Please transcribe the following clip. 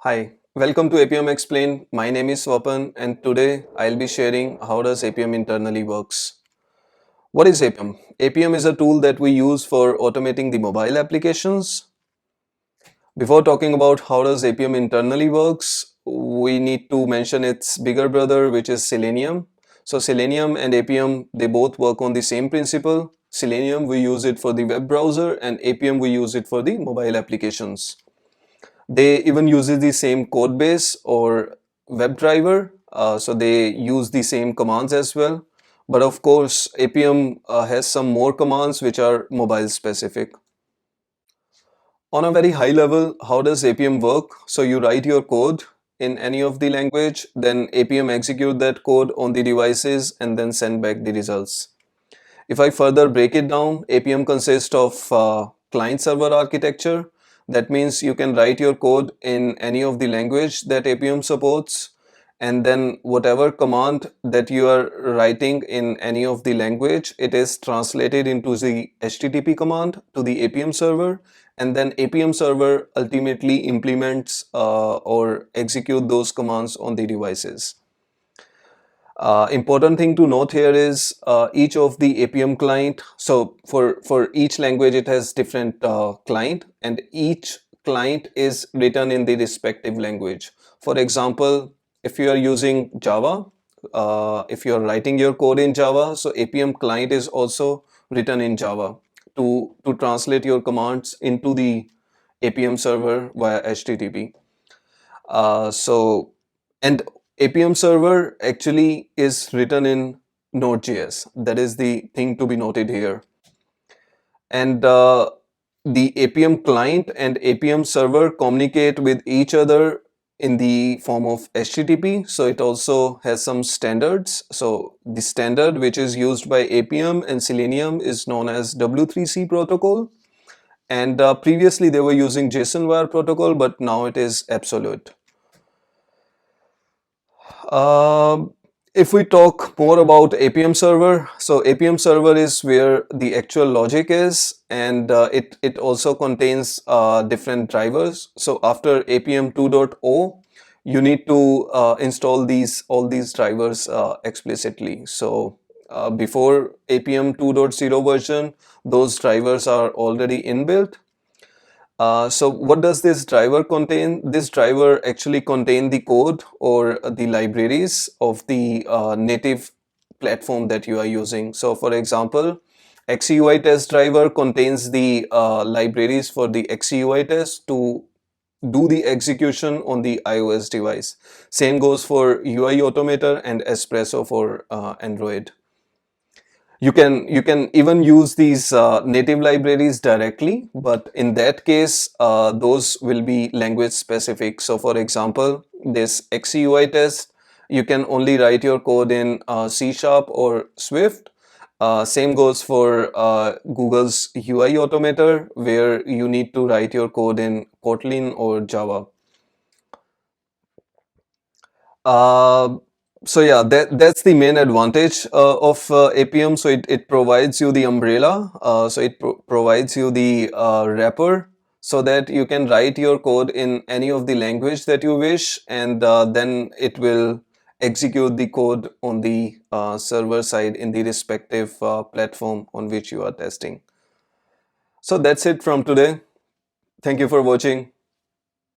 Hi, welcome to Appium Explained. My name is Swapan and today I'll be sharing how does Appium internally works. What is Appium? Appium is a tool that we use for automating the mobile applications. Before talking about how does Appium internally works, we need to mention its bigger brother, which is Selenium. So Selenium and Appium, they both work on the same principle. Selenium, we use it for the web browser, and Appium, we use it for the mobile applications. They even uses the same code base or WebDriver, so they use the same commands as well. But of course, Appium has some more commands which are mobile specific. On a very high level, how does Appium work? So you write your code in any of the language, then Appium execute that code on the devices and then send back the results. If I further break it down, Appium consists of client-server architecture. That means you can write your code in any of the language that Appium supports, and then whatever command that you are writing in any of the language, it is translated into the HTTP command to the Appium server, and then Appium server ultimately implements or execute those commands on the devices. Important thing to note here is each of the Appium client. So for each language, it has different client, and each client is written in the respective language. For example, if you are using Java, if you are writing your code in Java, so Appium client is also written in Java to translate your commands into the Appium server via HTTP. And Appium server actually is written in Node.js. That is the thing to be noted here. And the Appium client and Appium server communicate with each other in the form of HTTP. So it also has some standards. So the standard which is used by Appium and Selenium is known as W3C protocol. And previously they were using JSON wire protocol, but now it is absolute. If we talk more about Appium server, so Appium server is where the actual logic is, and it also contains different drivers. So after Appium 2.0, you need to install all these drivers explicitly. So before Appium 2.0 version, those drivers are already inbuilt. So what does this driver contain? This driver actually contain the code or the libraries of the native platform that you are using. So for example, XUI test driver contains the libraries for the XUI test to do the execution on the iOS device. Same goes for UI Automator and Espresso for Android. You can even use these native libraries directly, but in that case, those will be language specific. So for example, this XUI test, you can only write your code in C# or Swift. Same goes for Google's UI Automator, where you need to write your code in Kotlin or Java. So yeah, that's the main advantage of Appium. So it provides you the umbrella. So it provides you the wrapper so that you can write your code in any of the language that you wish, and then it will execute the code on the server side in the respective platform on which you are testing. So that's it from today. Thank you for watching.